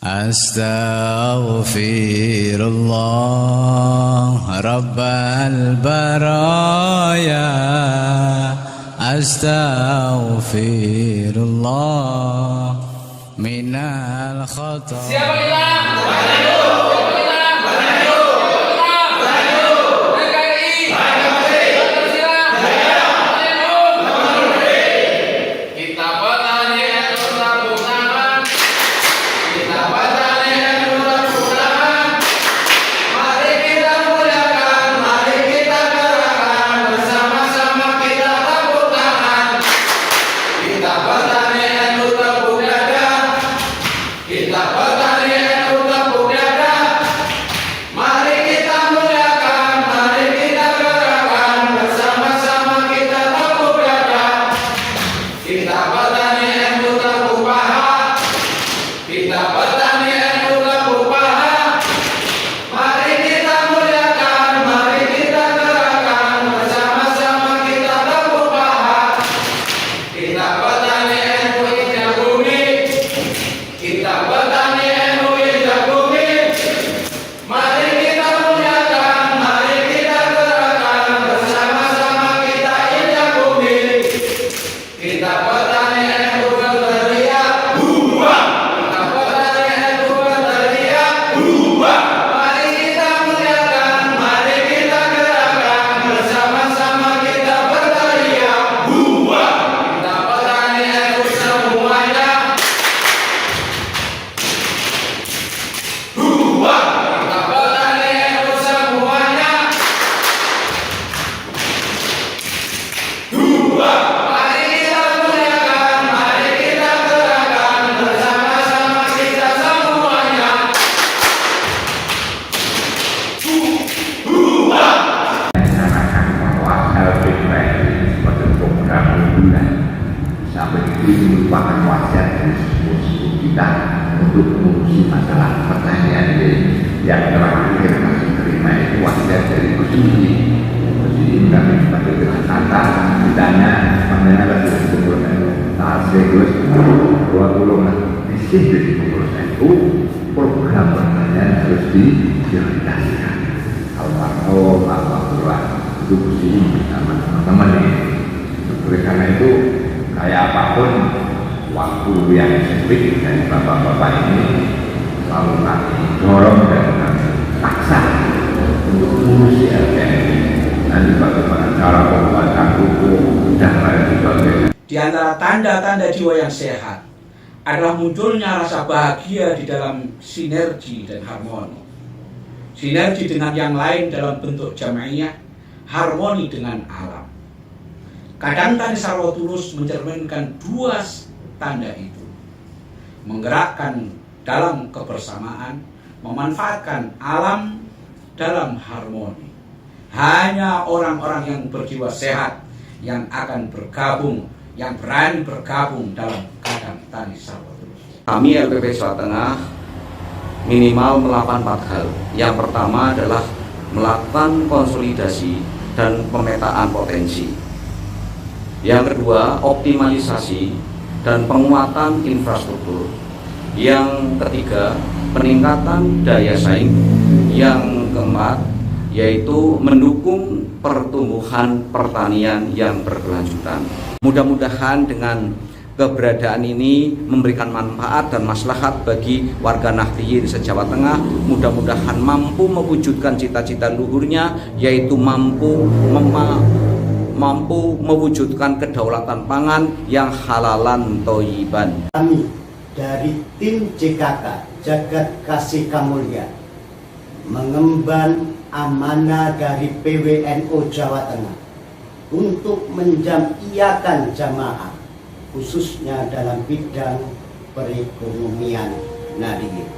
أستغفر الله رب البرايا أستغفر الله من الخطأ. Sampai itu merupakan wajar dari sepupu kita untuk mengurusi masalah pertanian yang terakhir masih terima itu wajar dari konsumsi. Jadi kami sebagai dengan kata ditanya maknanya lagi 10% target 20 isi dari 10% itu program pertanian harus diprioritaskan. Kalau itu mesti sama teman-teman ini. Oleh karena itu kayak apapun waktu yang sempit dari bapak-bapak ini selalu kami dorong dan kami paksa untuk mengurusi LPM. Nanti bagaimana cara pembuatan hukum dan lain sebagainya. Di antara tanda-tanda jiwa yang sehat adalah munculnya rasa bahagia di dalam sinergi dan harmoni. Sinergi dengan yang lain dalam bentuk jamaiyah, harmoni dengan alam. Kadang Tani Sarwa Tulus mencerminkan dua tanda itu. Menggerakkan dalam kebersamaan, memanfaatkan alam dalam harmoni. Hanya orang-orang yang berjiwa sehat yang akan bergabung, yang berani bergabung dalam kadang Tani Sarwa Tulus. Kami LPP Jawa Tengah minimal melakukan 4 hal. Yang pertama adalah melakukan konsolidasi dan pemetaan potensi. Yang kedua, optimalisasi dan penguatan infrastruktur. Yang ketiga, peningkatan daya saing. Yang keempat, yaitu mendukung pertumbuhan pertanian yang berkelanjutan. Mudah-mudahan dengan keberadaan ini memberikan manfaat dan maslahat bagi warga Nahdliyin se-Jawa Tengah. Mudah-mudahan mampu mewujudkan cita-cita luhurnya, yaitu mampu mewujudkan kedaulatan pangan yang halalan toyiban. Kami dari tim JKK Jagat Kasih Kamulya mengemban amanah dari PWNU Jawa Tengah untuk menjamiakan jamaah khususnya dalam bidang perekonomian Nahdliyin.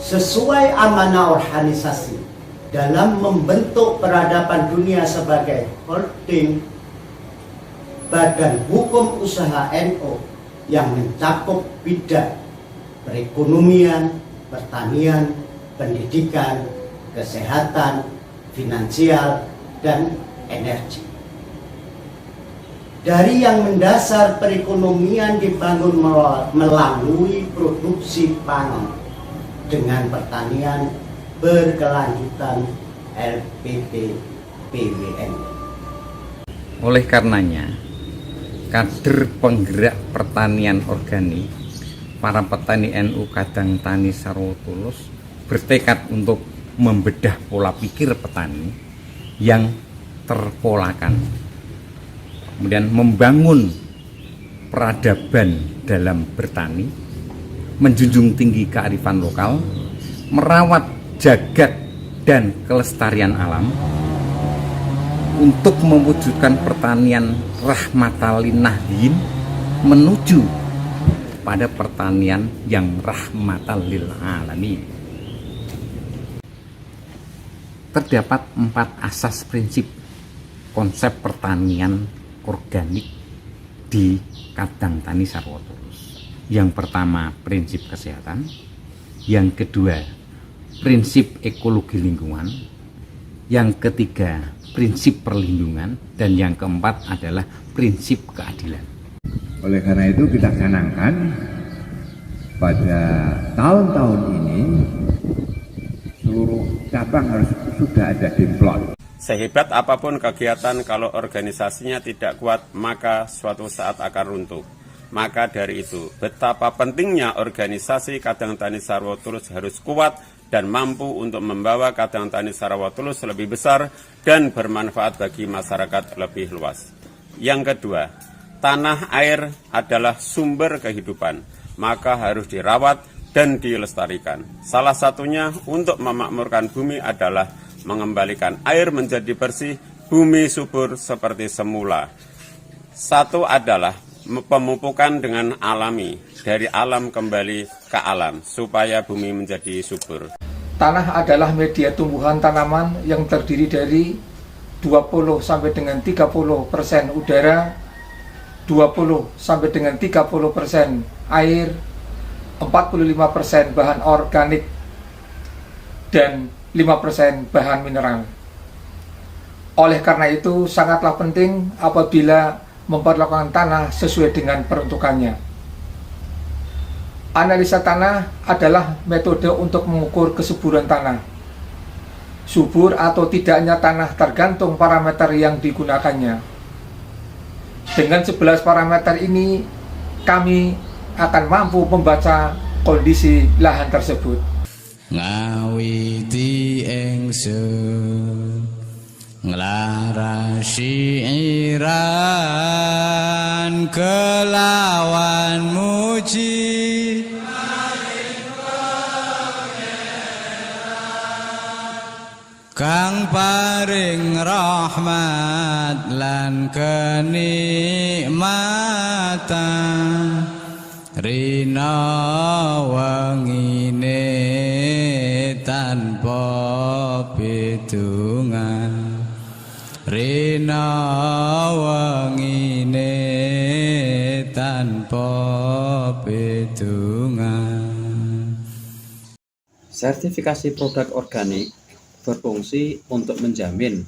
Sesuai amanah organisasi dalam membentuk peradaban dunia sebagai holding badan hukum usaha NU yang mencakup bidang perekonomian, pertanian, pendidikan, kesehatan, finansial, dan energi. dari yang mendasar perekonomian dibangun melalui produksi pangan dengan pertanian berkelanjutan LPTPWN. Oleh karenanya, kader penggerak pertanian organik, para petani NU Kadang Tani Sarwo Tulus bertekad untuk membedah pola pikir petani yang terpolakan, kemudian membangun peradaban dalam bertani, menjunjung tinggi kearifan lokal, merawat jagat dan kelestarian alam, untuk mewujudkan pertanian rahmatal linnahdin menuju pada pertanian yang rahmatal lil alamin. Terdapat 4 asas prinsip konsep pertanian organik di Kadang Tani Sarwo Tulus. Yang pertama, prinsip kesehatan. Yang kedua, prinsip ekologi lingkungan. Yang ketiga, prinsip perlindungan. Dan yang keempat adalah prinsip keadilan. Oleh karena itu kita canangkan pada tahun-tahun ini seluruh cabang harus sudah ada demplon. Sehebat apapun kegiatan, kalau organisasinya tidak kuat, maka suatu saat akan runtuh. Maka dari itu, betapa pentingnya organisasi Kadang Tani Sarwo Tulus harus kuat dan mampu untuk membawa Kadang Tani Sarwo Tulus lebih besar dan bermanfaat bagi masyarakat lebih luas. Yang kedua, tanah air adalah sumber kehidupan, maka harus dirawat dan dilestarikan. Salah satunya untuk memakmurkan bumi adalah mengembalikan air menjadi bersih, bumi subur seperti semula. Satu adalah pemupukan dengan alami, dari alam kembali ke alam, supaya bumi menjadi subur. Tanah adalah media tumbuhan tanaman yang terdiri dari 20 sampai dengan 30% udara, 20 sampai dengan 30% air, 45% bahan organik, dan 5% bahan mineral. Oleh karena itu, sangatlah penting apabila memperlakukan tanah sesuai dengan peruntukannya. Analisa tanah adalah metode untuk mengukur kesuburan tanah. Subur atau tidaknya tanah tergantung parameter yang digunakannya. Dengan 11 parameter ini, kami akan mampu membaca kondisi lahan tersebut. Ngawiti ingsun nglarasi iran kelawan muji kang paring rahmat lan kenikmatan rina wangine tanpa pidungan, rina wangine tanpa pidungan. Sertifikasi produk organik berfungsi untuk menjamin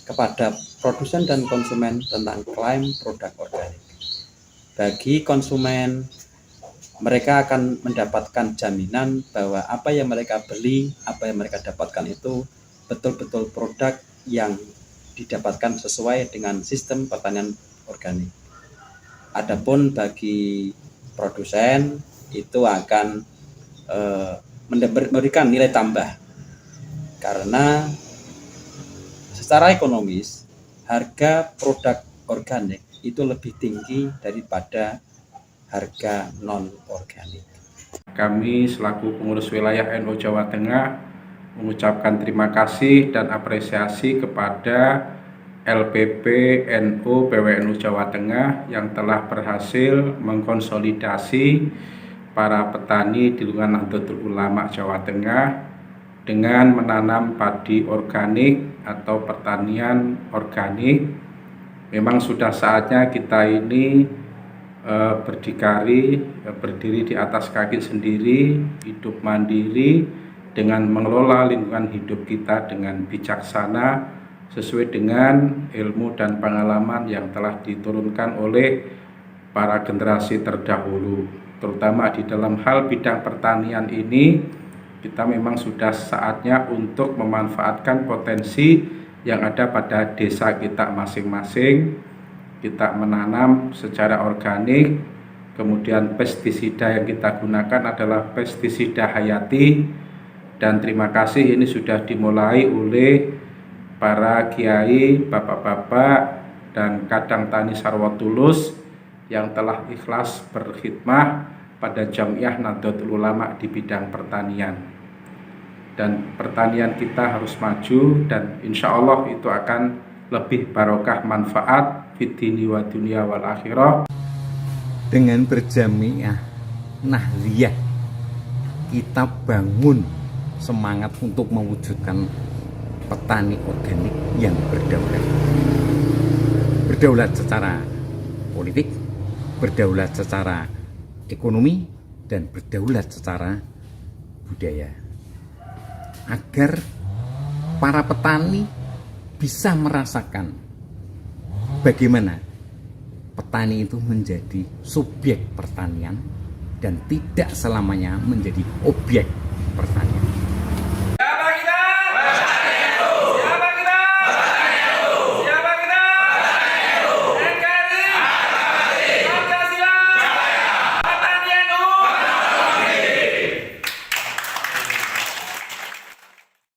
kepada produsen dan konsumen tentang klaim produk organik. Bagi konsumen, mereka akan mendapatkan jaminan bahwa apa yang mereka beli, apa yang mereka dapatkan itu betul-betul produk yang didapatkan sesuai dengan sistem pertanian organik. Adapun bagi produsen, itu akan memberikan nilai tambah, karena secara ekonomis harga produk organik itu lebih tinggi daripada harga non-organik. Kami selaku pengurus wilayah NU Jawa Tengah mengucapkan terima kasih dan apresiasi kepada LPP NU PWNU Jawa Tengah yang telah berhasil mengkonsolidasi para petani di lingkungan Nahdlatul Ulama Jawa Tengah dengan menanam padi organik atau pertanian organik. Memang sudah saatnya kita ini berdiri di atas kaki sendiri, hidup mandiri dengan mengelola lingkungan hidup kita dengan bijaksana, sesuai dengan ilmu dan pengalaman yang telah diturunkan oleh para generasi terdahulu. Terutama di dalam hal bidang pertanian ini, kita memang sudah saatnya untuk memanfaatkan potensi yang ada pada desa kita masing-masing. Kita menanam secara organik, kemudian pestisida yang kita gunakan adalah pestisida hayati, dan terima kasih ini sudah dimulai oleh para kiai, bapak-bapak, dan kadang tani Sarwo Tulus yang telah ikhlas berkhidmah pada Jamiah Nahdlatul Ulama di bidang pertanian. Dan pertanian kita harus maju, dan insya Allah itu akan lebih barokah manfaat fitini wa dunia wal akhirah. Dengan berjamiah Nahdliyah kita bangun semangat untuk mewujudkan petani organik yang berdaulat. Berdaulat secara politik, berdaulat secara ekonomi, dan berdaulat secara budaya. Agar para petani bisa merasakan bagaimana petani itu menjadi subjek pertanian dan tidak selamanya menjadi objek pertanian.